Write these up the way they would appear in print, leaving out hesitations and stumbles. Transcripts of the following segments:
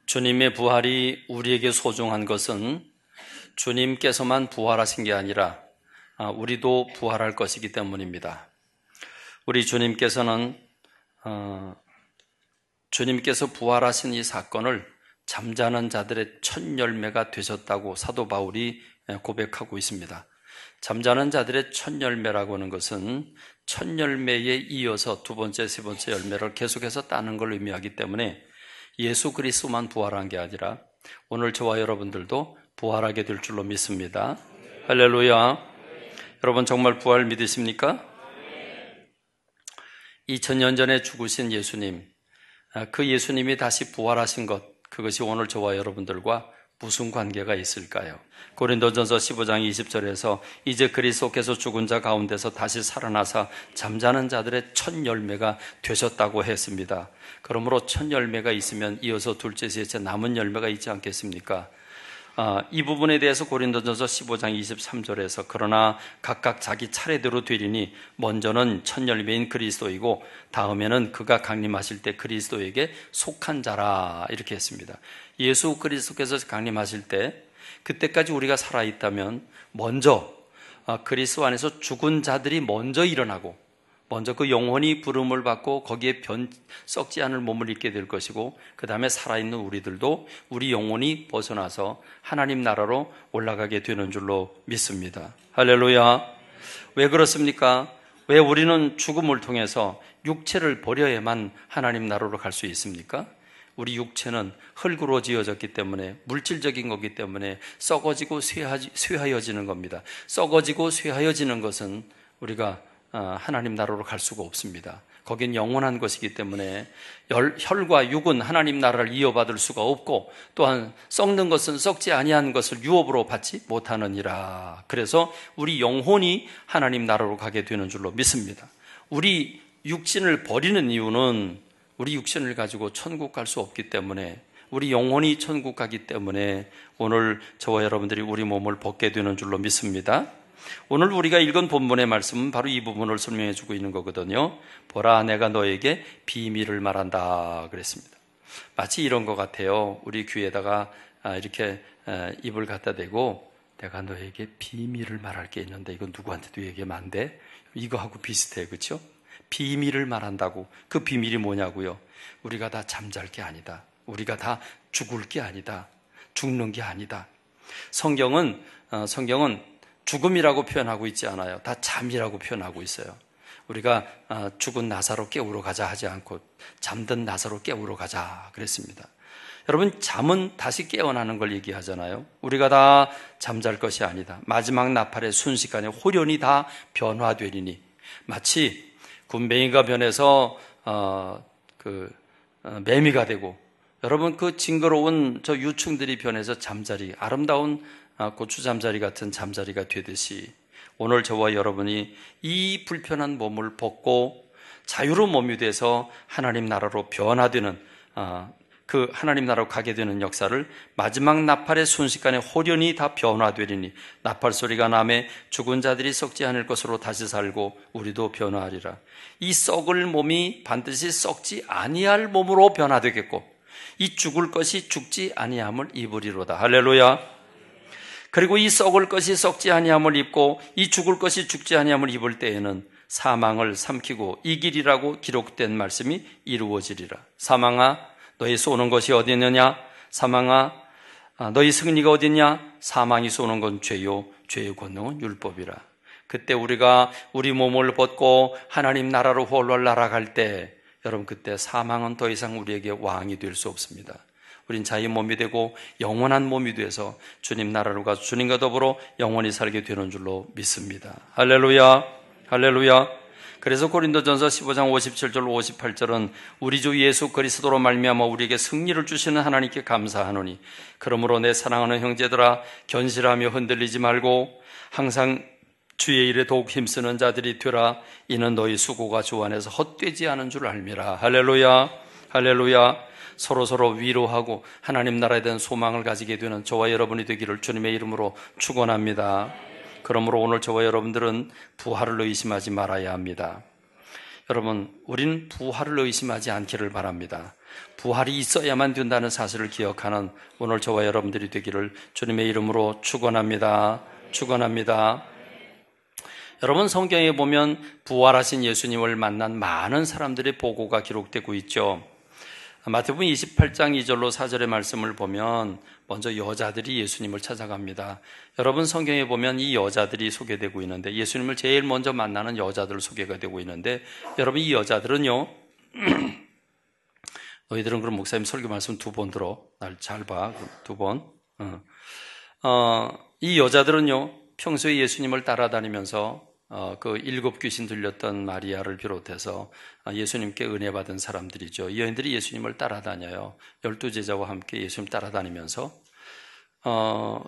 주님의 부활이 우리에게 소중한 것은 주님께서만 부활하신 게 아니라 우리도 부활할 것이기 때문입니다. 우리 주님께서는 주님께서 부활하신 이 사건을 잠자는 자들의 첫 열매가 되셨다고 사도 바울이 고백하고 있습니다. 잠자는 자들의 첫 열매라고 하는 것은 첫 열매에 이어서 두 번째, 세 번째 열매를 계속해서 따는 걸 의미하기 때문에 예수 그리스도만 부활한 게 아니라 오늘 저와 여러분들도 부활하게 될 줄로 믿습니다. 할렐루야. 여러분 정말 부활 믿으십니까? 2000년 전에 죽으신 예수님, 그 예수님이 다시 부활하신 것, 그것이 오늘 저와 여러분들과 무슨 관계가 있을까요? 고린도전서 15장 20절에서 이제 그리스도께서 죽은 자 가운데서 다시 살아나사 잠자는 자들의 첫 열매가 되셨다고 했습니다. 그러므로 첫 열매가 있으면 이어서 둘째, 셋째 남은 열매가 있지 않겠습니까? 이 부분에 대해서 고린도전서 15장 23절에서 그러나 각각 자기 차례대로 되리니 먼저는 첫 열매인 그리스도이고 다음에는 그가 강림하실 때 그리스도에게 속한 자라 이렇게 했습니다. 예수 그리스도께서 강림하실 때 그때까지 우리가 살아있다면 먼저 그리스도 안에서 죽은 자들이 먼저 일어나고 먼저 그 영혼이 부름을 받고 거기에 썩지 않을 몸을 입게 될 것이고 그 다음에 살아있는 우리들도 우리 영혼이 벗어나서 하나님 나라로 올라가게 되는 줄로 믿습니다. 할렐루야. 왜 그렇습니까? 왜 우리는 죽음을 통해서 육체를 버려야만 하나님 나라로 갈 수 있습니까? 우리 육체는 흙으로 지어졌기 때문에 물질적인 거기 때문에 썩어지고 쇠하여지는 겁니다. 썩어지고 쇠하여지는 것은 우리가 하나님 나라로 갈 수가 없습니다. 거긴 영원한 것이기 때문에 혈과 육은 하나님 나라를 이어받을 수가 없고 또한 썩는 것은 썩지 아니한 것을 유업으로 받지 못하느니라. 그래서 우리 영혼이 하나님 나라로 가게 되는 줄로 믿습니다. 우리 육신을 버리는 이유는 우리 육신을 가지고 천국 갈 수 없기 때문에 우리 영혼이 천국 가기 때문에 오늘 저와 여러분들이 우리 몸을 벗게 되는 줄로 믿습니다. 오늘 우리가 읽은 본문의 말씀은 바로 이 부분을 설명해 주고 있는 거거든요. 보라 내가 너에게 비밀을 말한다 그랬습니다. 마치 이런 것 같아요. 우리 귀에다가 이렇게 입을 갖다 대고 내가 너에게 비밀을 말할 게 있는데 이건 누구한테도 얘기하면 안 돼. 이거하고 비슷해, 그렇죠? 비밀을 말한다고. 그 비밀이 뭐냐고요? 우리가 다 잠잘 게 아니다. 우리가 다 죽을 게 아니다. 죽는 게 아니다. 성경은 죽음이라고 표현하고 있지 않아요. 다 잠이라고 표현하고 있어요. 우리가 죽은 나사로 깨우러 가자 하지 않고 잠든 나사로 깨우러 가자 그랬습니다. 여러분, 잠은 다시 깨어나는 걸 얘기하잖아요. 우리가 다 잠잘 것이 아니다. 마지막 나팔의 순식간에 홀연히 다 변화되리니 마치 군뱅이가 변해서 매미가 되고 여러분 그 징그러운 저 유충들이 변해서 잠자리, 아름다운 고추 잠자리 같은 잠자리가 되듯이 오늘 저와 여러분이 이 불편한 몸을 벗고 자유로운 몸이 돼서 하나님 나라로 변화되는 그 하나님 나라로 가게 되는 역사를 마지막 나팔의 순식간에 홀연히 다 변화되리니 나팔 소리가 나매 죽은 자들이 썩지 않을 것으로 다시 살고 우리도 변화하리라. 이 썩을 몸이 반드시 썩지 아니할 몸으로 변화되겠고 이 죽을 것이 죽지 아니함을 입으리로다. 할렐루야. 그리고 이 썩을 것이 썩지 아니함을 입고 이 죽을 것이 죽지 아니함을 입을 때에는 사망을 삼키고 이기리라고 기록된 말씀이 이루어지리라. 사망아 너희 쏘는 것이 어디 있느냐? 사망아 너희 승리가 어디 있냐? 사망이 쏘는 건 죄요 죄의 권능은 율법이라. 그때 우리가 우리 몸을 벗고 하나님 나라로 홀로 날아갈 때 여러분 그때 사망은 더 이상 우리에게 왕이 될 수 없습니다. 우린 자유 몸이 되고 영원한 몸이 돼서 주님 나라로 가서 주님과 더불어 영원히 살게 되는 줄로 믿습니다. 할렐루야. 할렐루야. 그래서 고린도전서 15장 57절 58절은 우리 주 예수 그리스도로 말미암아 우리에게 승리를 주시는 하나님께 감사하노니 그러므로 내 사랑하는 형제들아 견실하며 흔들리지 말고 항상 주의 일에 더욱 힘쓰는 자들이 되라. 이는 너희 수고가 주 안에서 헛되지 않은 줄 알미라. 할렐루야. 할렐루야. 서로 위로하고 하나님 나라에 대한 소망을 가지게 되는 저와 여러분이 되기를 주님의 이름으로 축원합니다. 그러므로 오늘 저와 여러분들은 부활을 의심하지 말아야 합니다. 여러분, 우리는 부활을 의심하지 않기를 바랍니다. 부활이 있어야만 된다는 사실을 기억하는 오늘 저와 여러분들이 되기를 주님의 이름으로 축원합니다. 축원합니다. 여러분, 성경에 보면 부활하신 예수님을 만난 많은 사람들의 보고가 기록되고 있죠. 마태복음 28장 2절로 4절의 말씀을 보면 먼저 여자들이 예수님을 찾아갑니다. 여러분, 성경에 보면 이 여자들이 소개되고 있는데 예수님을 제일 먼저 만나는 여자들 소개가 되고 있는데 여러분, 이 여자들은요, 너희들은 그럼 목사님 설교 말씀 2번 들어. 날 잘 봐. 2번. 이 여자들은요, 평소에 예수님을 따라다니면서 그 7 귀신 들렸던 마리아를 비롯해서 예수님께 은혜 받은 사람들이죠. 이 여인들이 예수님을 따라다녀요. 12제자와 함께 예수님 따라다니면서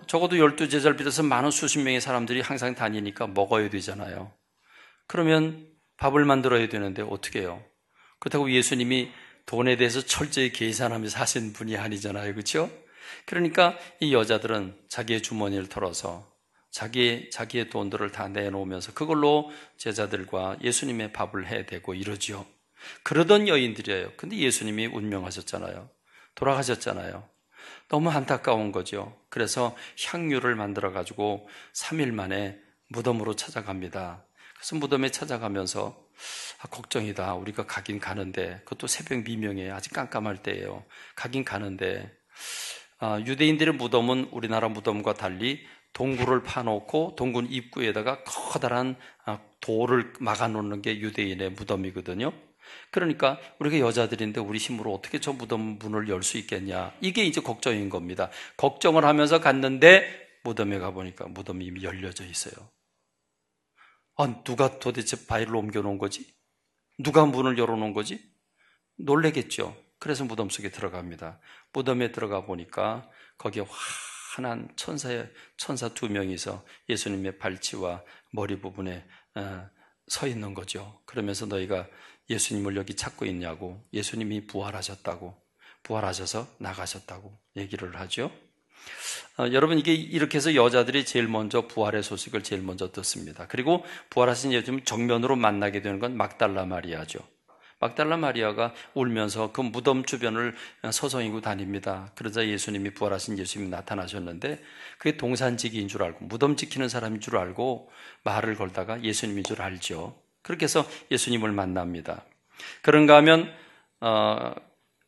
적어도 12제자를 비롯해서 많은 수십 명의 사람들이 항상 다니니까 먹어야 되잖아요. 그러면 밥을 만들어야 되는데 어떻게 해요? 그렇다고 예수님이 돈에 대해서 철저히 계산하면서 하신 분이 아니잖아요. 그렇죠? 그러니까 이 여자들은 자기의 주머니를 털어서 자기의 돈들을 다 내놓으면서 그걸로 제자들과 예수님의 밥을 해대고 이러죠. 그러던 여인들이에요. 근데 예수님이 운명하셨잖아요. 돌아가셨잖아요. 너무 안타까운 거죠. 그래서 향유를 만들어가지고 3일 만에 무덤으로 찾아갑니다. 그래서 무덤에 찾아가면서 걱정이다. 우리가 가긴 가는데 그것도 새벽 미명에 아직 깜깜할 때예요. 가긴 가는데 유대인들의 무덤은 우리나라 무덤과 달리 동굴을 파놓고 동굴 입구에다가 커다란 돌을 막아놓는 게 유대인의 무덤이거든요. 그러니까 우리가 여자들인데 우리 힘으로 어떻게 저 무덤 문을 열 수 있겠냐. 이게 이제 걱정인 겁니다. 걱정을 하면서 갔는데 무덤에 가보니까 무덤이 이미 열려져 있어요. 누가 도대체 바위를 옮겨놓은 거지? 누가 문을 열어놓은 거지? 놀래겠죠. 그래서 무덤 속에 들어갑니다. 무덤에 들어가 보니까 거기에 환한 천사 2명이서 예수님의 발치와 머리 부분에 서 있는 거죠. 그러면서 너희가 예수님을 여기 찾고 있냐고, 예수님이 부활하셨다고, 부활하셔서 나가셨다고 얘기를 하죠. 여러분, 이게 이렇게 해서 여자들이 제일 먼저 부활의 소식을 제일 먼저 듣습니다. 그리고 부활하신 예수님 정면으로 만나게 되는 건 막달라 마리아죠. 막달라 마리아가 울면서 그 무덤 주변을 서성이고 다닙니다. 그러자 예수님이 부활하신 예수님이 나타나셨는데 그게 동산지기인 줄 알고 무덤 지키는 사람인 줄 알고 말을 걸다가 예수님인 줄 알죠. 그렇게 해서 예수님을 만납니다. 그런가 하면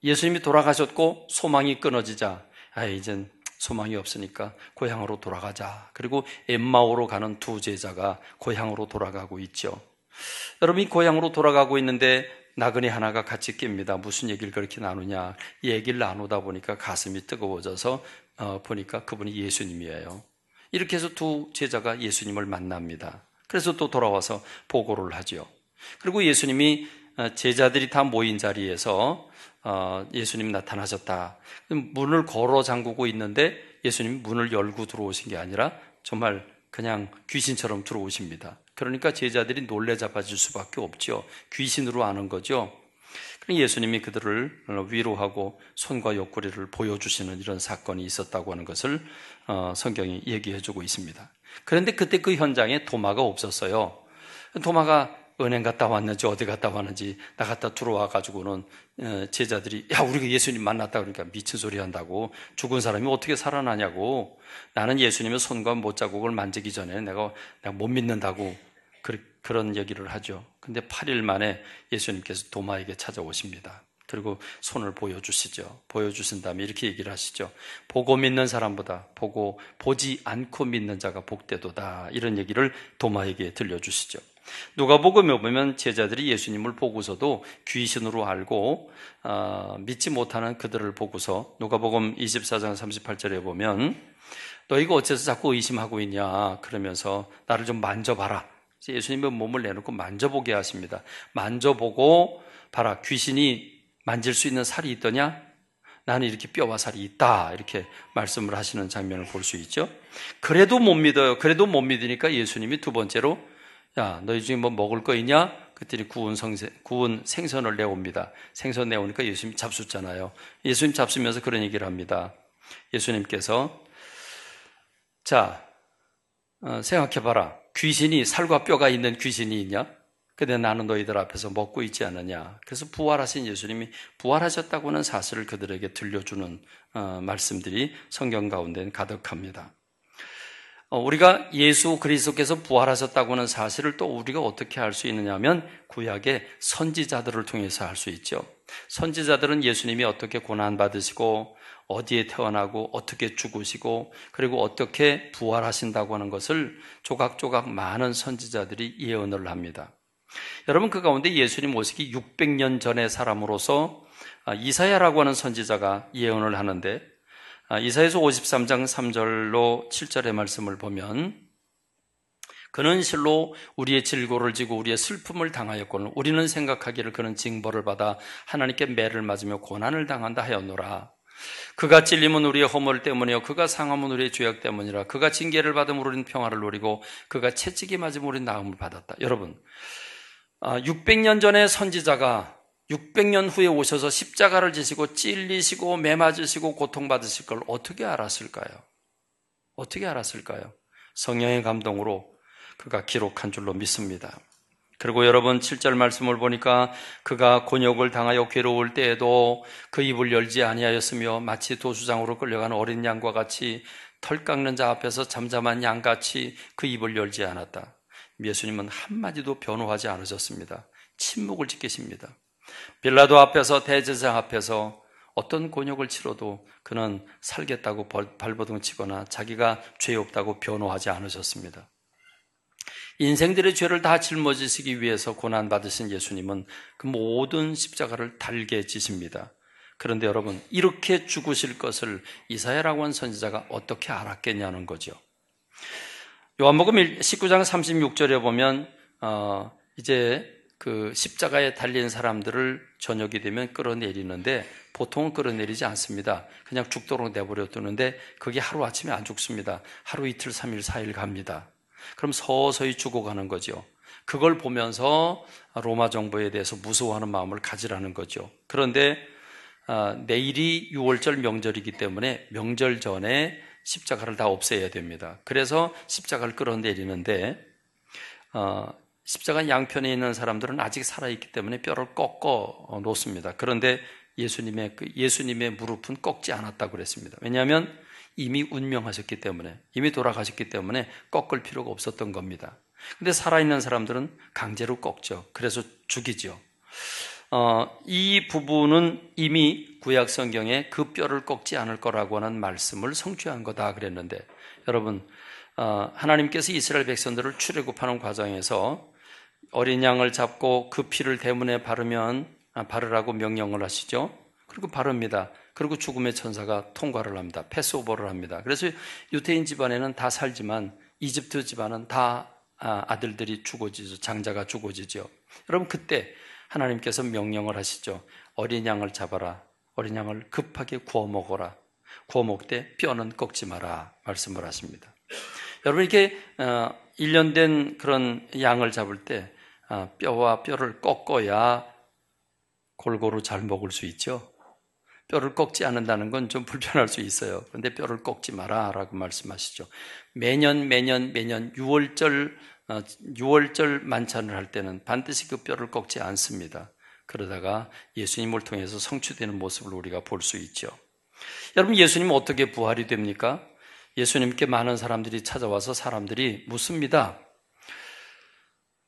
예수님이 돌아가셨고 소망이 끊어지자 이젠 소망이 없으니까 고향으로 돌아가자. 그리고 엠마오로 가는 2 제자가 고향으로 돌아가고 있죠. 여러분이 고향으로 돌아가고 있는데 나그네 하나가 같이 낍니다. 무슨 얘기를 그렇게 나누냐. 이 얘기를 나누다 보니까 가슴이 뜨거워져서 보니까 그분이 예수님이에요. 이렇게 해서 2 제자가 예수님을 만납니다. 그래서 또 돌아와서 보고를 하죠. 그리고 예수님이 제자들이 다 모인 자리에서 예수님이 나타나셨다. 문을 걸어 잠그고 있는데 예수님이 문을 열고 들어오신 게 아니라 정말 그냥 귀신처럼 들어오십니다. 그러니까 제자들이 놀래 잡아줄 수밖에 없죠. 귀신으로 아는 거죠. 그러니 예수님이 그들을 위로하고 손과 옆구리를 보여주시는 이런 사건이 있었다고 하는 것을 성경이 얘기해주고 있습니다. 그런데 그때 그 현장에 도마가 없었어요. 도마가 은행 갔다 왔는지 어디 갔다 왔는지 나갔다 들어와 가지고는 제자들이 우리가 예수님 만났다 그러니까 미친 소리 한다고, 죽은 사람이 어떻게 살아나냐고, 나는 예수님의 손과 못자국을 만지기 전에 내가 못 믿는다고 그런 얘기를 하죠. 근데 8일 만에 예수님께서 도마에게 찾아오십니다. 그리고 손을 보여주시죠. 보여주신 다음에 이렇게 얘기를 하시죠. 보고 믿는 사람보다 보지 않고 믿는 자가 복되도다. 이런 얘기를 도마에게 들려주시죠. 누가복음에 보면 제자들이 예수님을 보고서도 귀신으로 알고 믿지 못하는 그들을 보고서 누가복음 24장 38절에 보면 너희가 어째서 자꾸 의심하고 있냐 그러면서 나를 좀 만져봐라. 예수님의 몸을 내놓고 만져보게 하십니다. 만져보고 봐라, 귀신이 만질 수 있는 살이 있더냐? 나는 이렇게 뼈와 살이 있다. 이렇게 말씀을 하시는 장면을 볼 수 있죠. 그래도 못 믿어요. 그래도 못 믿으니까 예수님이 2번째로 너희 중에 뭐 먹을 거 있냐? 그랬더니 구운 생선을 내옵니다. 생선 내오니까 예수님이 잡숫잖아요. 예수님 잡수면서 그런 얘기를 합니다. 예수님께서 생각해봐라. 귀신이 살과 뼈가 있는 귀신이 있냐? 근데 나는 너희들 앞에서 먹고 있지 않느냐. 그래서 부활하신 예수님이 부활하셨다고 하는 사실을 그들에게 들려주는 말씀들이 성경 가운데는 가득합니다. 우리가 예수 그리스도께서 부활하셨다고 하는 사실을 또 우리가 어떻게 알 수 있느냐 하면 구약의 선지자들을 통해서 알 수 있죠. 선지자들은 예수님이 어떻게 고난받으시고 어디에 태어나고 어떻게 죽으시고 그리고 어떻게 부활하신다고 하는 것을 조각조각 많은 선지자들이 예언을 합니다. 여러분, 그 가운데 예수님 오시기 600년 전의 사람으로서 이사야라고 하는 선지자가 예언을 하는데, 이사야서 53장 3절로 7절의 말씀을 보면, 그는 실로 우리의 질고를 지고 우리의 슬픔을 당하였거늘 우리는 생각하기를 그는 징벌을 받아 하나님께 매를 맞으며 고난을 당한다 하였노라. 그가 찔림은 우리의 허물 때문이요 그가 상함은 우리의 죄악 때문이라. 그가 징계를 받음으로 우리는 평화를 누리고 그가 채찍이 맞음으로 우리는 나음을 받았다. 여러분, 600년 전에 선지자가 600년 후에 오셔서 십자가를 지시고 찔리시고 매 맞으시고 고통받으실 걸 어떻게 알았을까요? 어떻게 알았을까요? 성령의 감동으로 그가 기록한 줄로 믿습니다. 그리고 여러분 7절 말씀을 보니까 그가 곤욕을 당하여 괴로울 때에도 그 입을 열지 아니하였으며 마치 도수장으로 끌려간 어린 양과 같이 털 깎는 자 앞에서 잠잠한 양같이 그 입을 열지 않았다. 예수님은 한마디도 변호하지 않으셨습니다. 침묵을 지키십니다. 빌라도 앞에서 대제사장 앞에서 어떤 곤욕을 치러도 그는 살겠다고 발버둥 치거나 자기가 죄 없다고 변호하지 않으셨습니다. 인생들의 죄를 다 짊어지시기 위해서 고난받으신 예수님은 그 모든 십자가를 달게 지십니다. 그런데 여러분, 이렇게 죽으실 것을 이사야라고 하는 선지자가 어떻게 알았겠냐는 거죠. 요한복음 19장 36절에 보면 이제 그 십자가에 달린 사람들을 저녁이 되면 끌어내리는데 보통은 끌어내리지 않습니다. 그냥 죽도록 내버려 두는데 그게 하루아침에 안 죽습니다. 하루 이틀 3일 4일 갑니다. 그럼 서서히 죽어가는 거죠. 그걸 보면서 로마 정부에 대해서 무서워하는 마음을 가지라는 거죠. 그런데 내일이 6월절 명절이기 때문에 명절 전에 십자가를 다 없애야 됩니다. 그래서 십자가를 끌어내리는데 십자가 양편에 있는 사람들은 아직 살아있기 때문에 뼈를 꺾어 놓습니다. 그런데 예수님의 무릎은 꺾지 않았다고 그랬습니다. 왜냐하면 이미 운명하셨기 때문에, 이미 돌아가셨기 때문에 꺾을 필요가 없었던 겁니다. 근데 살아있는 사람들은 강제로 꺾죠. 그래서 죽이죠. 이 부분은 이미 구약 성경에 그 뼈를 꺾지 않을 거라고 하는 말씀을 성취한 거다 그랬는데, 여러분, 하나님께서 이스라엘 백성들을 출애굽하는 과정에서 어린 양을 잡고 그 피를 대문에 바르라고 명령을 하시죠. 그리고 바릅니다. 그리고 죽음의 천사가 통과를 합니다. 패스오버를 합니다. 그래서 유대인 집안에는 다 살지만 이집트 집안은 다 아들들이 죽어지죠. 장자가 죽어지죠. 여러분, 그때 하나님께서 명령을 하시죠. 어린 양을 잡아라. 어린 양을 급하게 구워 먹어라. 구워 먹되 뼈는 꺾지 마라 말씀을 하십니다. 여러분, 이렇게 1년 된 그런 양을 잡을 때 뼈와 뼈를 꺾어야 골고루 잘 먹을 수 있죠. 뼈를 꺾지 않는다는 건 좀 불편할 수 있어요. 그런데 뼈를 꺾지 마라 라고 말씀하시죠. 매년 6월절 만찬을 할 때는 반드시 그 뼈를 꺾지 않습니다. 그러다가 예수님을 통해서 성취되는 모습을 우리가 볼 수 있죠. 여러분, 예수님은 어떻게 부활이 됩니까? 예수님께 많은 사람들이 찾아와서 사람들이 묻습니다.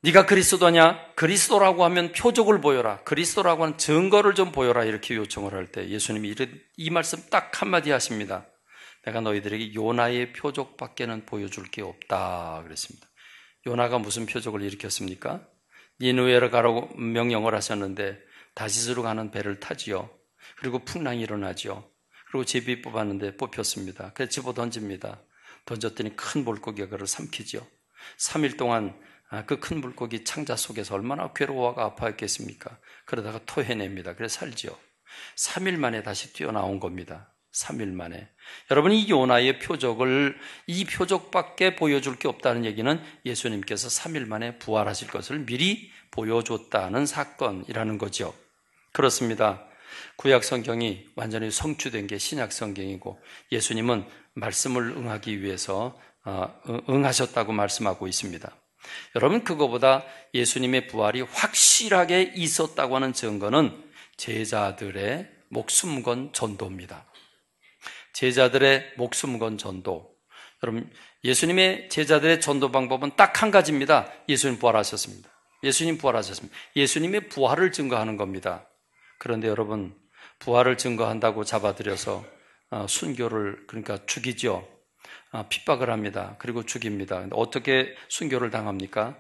네가 그리스도냐? 그리스도라고 하면 표적을 보여라. 그리스도라고 하는 증거를 좀 보여라. 이렇게 요청을 할 때 예수님이 이 말씀 딱 한마디 하십니다. 내가 너희들에게 요나의 표적밖에는 보여줄 게 없다 그랬습니다. 요나가 무슨 표적을 일으켰습니까? 니느웨로 가라고 명령을 하셨는데 다시스로 가는 배를 타지요. 그리고 풍랑이 일어나지요. 그리고 제비 뽑았는데 뽑혔습니다. 그래서 집어 던집니다. 던졌더니 큰 물고기가 그를 삼키죠. 3일 동안 그 큰 물고기 창자 속에서 얼마나 괴로워하고 아파했겠습니까? 그러다가 토해냅니다. 그래서 살지요. 3일 만에 다시 뛰어나온 겁니다. 3일 만에. 여러분, 이 요나의 표적을, 이 표적밖에 보여줄 게 없다는 얘기는 예수님께서 3일 만에 부활하실 것을 미리 보여줬다는 사건이라는 거죠. 그렇습니다. 구약 성경이 완전히 성취된 게 신약 성경이고 예수님은 말씀을 응하기 위해서 응하셨다고 말씀하고 있습니다. 여러분, 그거보다 예수님의 부활이 확실하게 있었다고 하는 증거는 제자들의 목숨 건 전도입니다. 제자들의 목숨 건 전도. 여러분, 예수님의 제자들의 전도 방법은 딱 한 가지입니다. 예수님 부활하셨습니다. 예수님 부활하셨습니다. 예수님의 부활을 증거하는 겁니다. 그런데 여러분, 부활을 증거한다고 잡아들여서 순교를, 그러니까 죽이죠. 핍박을 합니다. 그리고 죽입니다. 근데 어떻게 순교를 당합니까?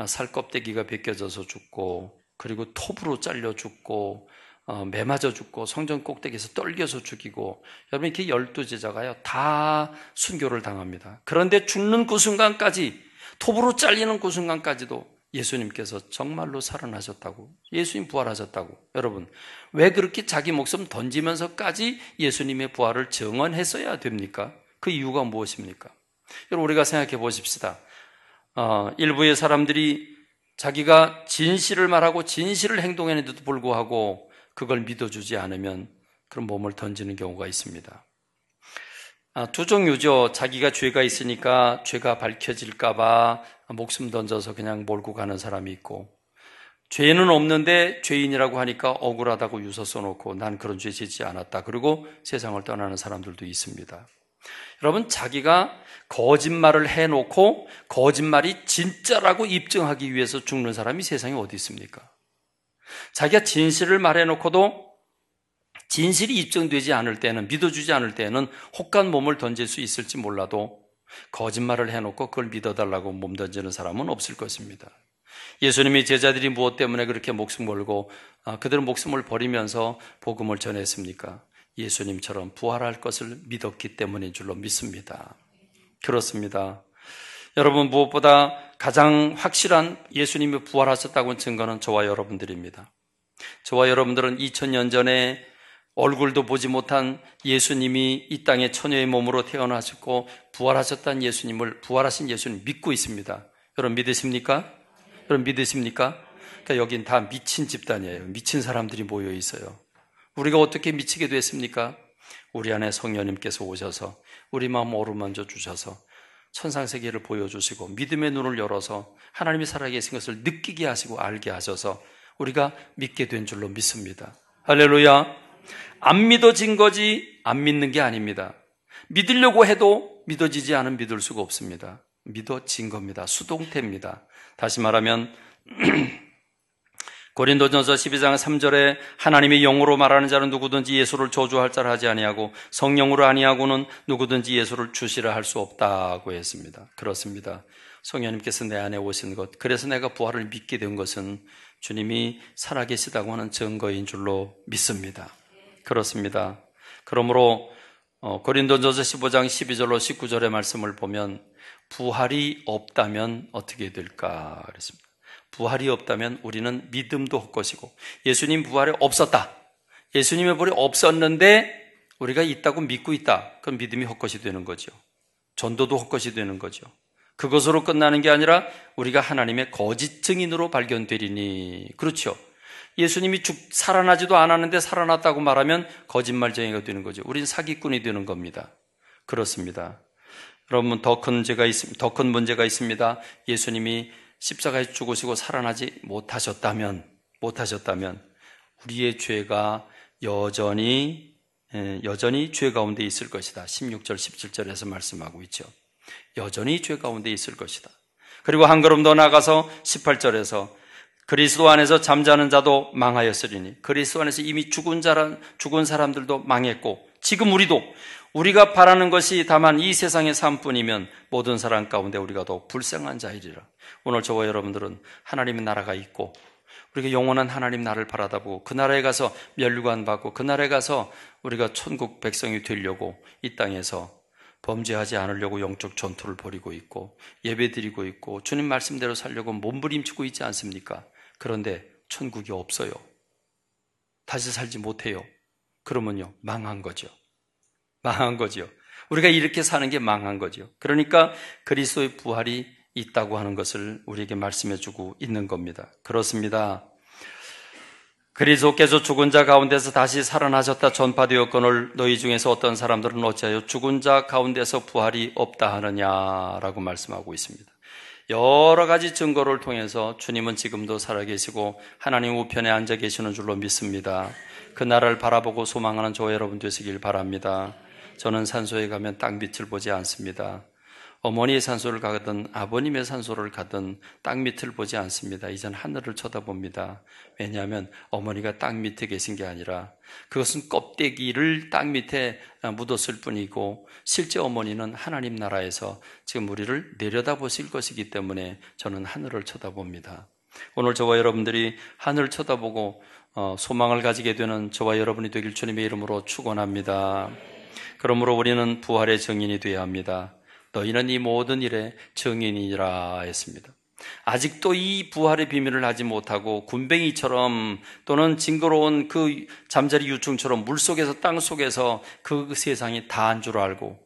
살껍데기가 벗겨져서 죽고, 그리고 톱으로 잘려 죽고, 매 맞아 죽고, 성전 꼭대기에서 떨겨서 죽이고, 여러분, 이렇게 12제자가요 다 순교를 당합니다. 그런데 죽는 그 순간까지, 톱으로 잘리는 그 순간까지도 예수님께서 정말로 살아나셨다고, 예수님 부활하셨다고. 여러분, 왜 그렇게 자기 목숨 던지면서까지 예수님의 부활을 증언했어야 됩니까? 그 이유가 무엇입니까? 여러분, 우리가 생각해 보십시다. 일부의 사람들이 자기가 진실을 말하고 진실을 행동했는데도 불구하고 그걸 믿어주지 않으면 그런 몸을 던지는 경우가 있습니다. 두 종류죠. 자기가 죄가 있으니까 죄가 밝혀질까봐 목숨 던져서 그냥 몰고 가는 사람이 있고, 죄는 없는데 죄인이라고 하니까 억울하다고 유서 써놓고 난 그런 죄 짓지 않았다, 그리고 세상을 떠나는 사람들도 있습니다. 여러분, 자기가 거짓말을 해놓고 거짓말이 진짜라고 입증하기 위해서 죽는 사람이 세상에 어디 있습니까? 자기가 진실을 말해놓고도 진실이 입증되지 않을 때는, 믿어주지 않을 때는 혹한 몸을 던질 수 있을지 몰라도 거짓말을 해놓고 그걸 믿어달라고 몸 던지는 사람은 없을 것입니다. 예수님이 제자들이 무엇 때문에 그렇게 목숨 걸고 그들은 목숨을 버리면서 복음을 전했습니까? 예수님처럼 부활할 것을 믿었기 때문인 줄로 믿습니다. 그렇습니다. 여러분, 무엇보다 가장 확실한 예수님이 부활하셨다고 증거는 저와 여러분들입니다. 저와 여러분들은 2000년 전에 얼굴도 보지 못한 예수님이 이 땅에 처녀의 몸으로 태어나셨고 부활하셨다는 예수님을, 부활하신 예수님 믿고 있습니다. 여러분 믿으십니까? 여러분 믿으십니까? 그러니까 여긴 다 미친 집단이에요. 미친 사람들이 모여 있어요. 우리가 어떻게 미치게 됐습니까? 우리 안에 성령님께서 오셔서 우리 마음 어루만져 주셔서 천상세계를 보여주시고 믿음의 눈을 열어서 하나님이 살아계신 것을 느끼게 하시고 알게 하셔서 우리가 믿게 된 줄로 믿습니다. 할렐루야. 안 믿어진 거지 안 믿는 게 아닙니다. 믿으려고 해도 믿어지지 않으면 믿을 수가 없습니다. 믿어진 겁니다. 수동태입니다. 다시 말하면 고린도전서 12장 3절에 하나님의 영으로 말하는 자는 누구든지 예수를 저주할 자를 하지 아니하고 성령으로 아니하고는 누구든지 예수를 주시라 할 수 없다고 했습니다. 그렇습니다. 성령님께서 내 안에 오신 것, 그래서 내가 부활을 믿게 된 것은 주님이 살아계시다고 하는 증거인 줄로 믿습니다. 그렇습니다. 그러므로 고린도전서 15장 12절로 19절의 말씀을 보면 부활이 없다면 어떻게 될까 그랬습니다. 부활이 없다면 우리는 믿음도 헛것이고, 예수님 부활이 없었다, 예수님의 부활이 없었는데 우리가 있다고 믿고 있다, 그럼 믿음이 헛것이 되는 거죠. 전도도 헛것이 되는 거죠. 그것으로 끝나는 게 아니라 우리가 하나님의 거짓 증인으로 발견되리니, 그렇죠. 예수님이 살아나지도 않았는데 살아났다고 말하면 거짓말쟁이가 되는 거죠. 우린 사기꾼이 되는 겁니다. 그렇습니다. 여러분, 더 큰 문제가 있습니다. 예수님이 십자가에 죽으시고 살아나지 못하셨다면 우리의 죄가 여전히 죄 가운데 있을 것이다. 16절, 17절에서 말씀하고 있죠. 여전히 죄 가운데 있을 것이다. 그리고 한 걸음 더 나가서 18절에서 그리스도 안에서 잠자는 자도 망하였으리니, 그리스도 안에서 이미 죽은 사람들도 망했고, 지금 우리가 바라는 것이 다만 이 세상의 삶뿐이면 모든 사람 가운데 우리가 더욱 불쌍한 자이리라. 오늘 저와 여러분들은 하나님의 나라가 있고, 우리가 영원한 하나님 나라를 바라다보고 그 나라에 가서 면류관 받고 그 나라에 가서 우리가 천국 백성이 되려고 이 땅에서 범죄하지 않으려고 영적 전투를 벌이고 있고 예배드리고 있고 주님 말씀대로 살려고 몸부림치고 있지 않습니까? 그런데 천국이 없어요. 다시 살지 못해요. 그러면요, 망한 거죠. 우리가 이렇게 사는 게 망한 거죠. 그러니까 그리스도의 부활이 있다고 하는 것을 우리에게 말씀해주고 있는 겁니다. 그렇습니다. 그리스도께서 죽은 자 가운데서 다시 살아나셨다 전파되었거늘 너희 중에서 어떤 사람들은 어찌하여 죽은 자 가운데서 부활이 없다 하느냐라고 말씀하고 있습니다. 여러 가지 증거를 통해서 주님은 지금도 살아계시고 하나님 우편에 앉아 계시는 줄로 믿습니다. 그 나라를 바라보고 소망하는 저와 여러분 되시길 바랍니다. 저는 산소에 가면 땅빛을 보지 않습니다. 어머니의 산소를 가든 아버님의 산소를 가든 땅 밑을 보지 않습니다. 이젠 하늘을 쳐다봅니다. 왜냐하면 어머니가 땅 밑에 계신 게 아니라 그것은 껍데기를 땅 밑에 묻었을 뿐이고 실제 어머니는 하나님 나라에서 지금 우리를 내려다보실 것이기 때문에 저는 하늘을 쳐다봅니다. 오늘 저와 여러분들이 하늘을 쳐다보고 소망을 가지게 되는 저와 여러분이 되길 주님의 이름으로 축원합니다. 그러므로 우리는 부활의 증인이 되어야 합니다. 너희는 이 모든 일의 증인이라 했습니다. 아직도 이 부활의 비밀을 하지 못하고 군뱅이처럼 또는 징그러운 그 잠자리 유충처럼 물속에서 땅속에서 그 세상이 다인 줄 알고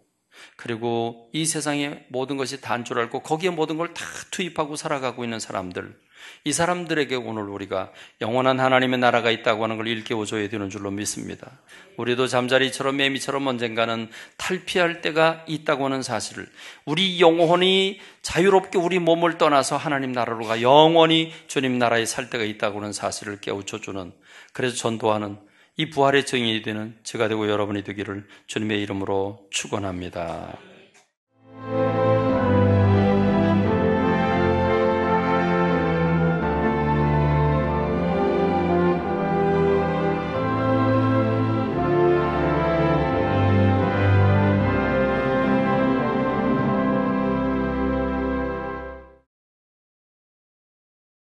그리고 이 세상의 모든 것이 다인 줄 알고 거기에 모든 걸 다 투입하고 살아가고 있는 사람들, 이 사람들에게 오늘 우리가 영원한 하나님의 나라가 있다고 하는 걸 일깨워줘야 되는 줄로 믿습니다. 우리도 잠자리처럼 매미처럼 언젠가는 탈피할 때가 있다고 하는 사실을, 우리 영혼이 자유롭게 우리 몸을 떠나서 하나님 나라로 가 영원히 주님 나라에 살 때가 있다고 하는 사실을 깨우쳐주는, 그래서 전도하는 이 부활의 증인이 되는 제가 되고 여러분이 되기를 주님의 이름으로 축원합니다.